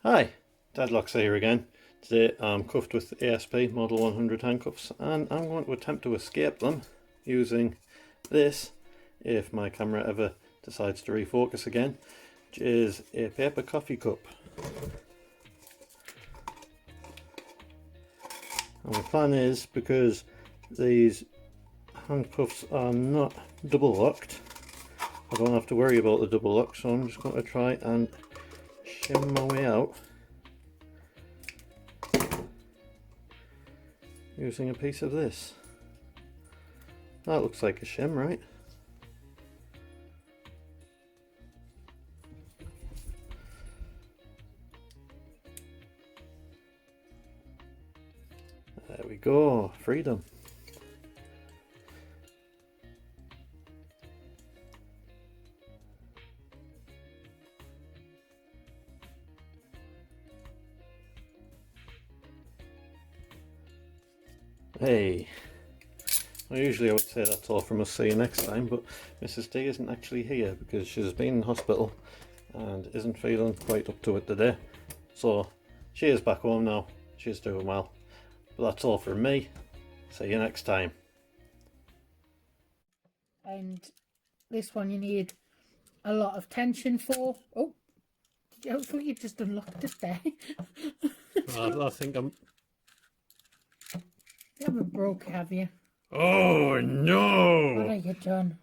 Hi, Deadlocks here again. Today I'm cuffed with ASP Model 100 handcuffs and I'm going to attempt to escape them using this, if my camera ever decides to refocus again, which is a paper coffee cup. And my plan is, because these handcuffs are not double locked, I don't have to worry about the double lock, so I'm just going to try and shim my way out using a piece of this. That looks like a shim, right? There we go, freedom. Hey, well, usually I would say that's all from us, see you next time, but Mrs. D isn't actually here because she's been in hospital and isn't feeling quite up to it today. So she is back home now, she's doing well. But that's all from me, see you next time. And this one you need a lot of tension for. Oh, hopefully you just unlocked it there. I think I'm... You haven't broke, have you? Oh no! What have you done?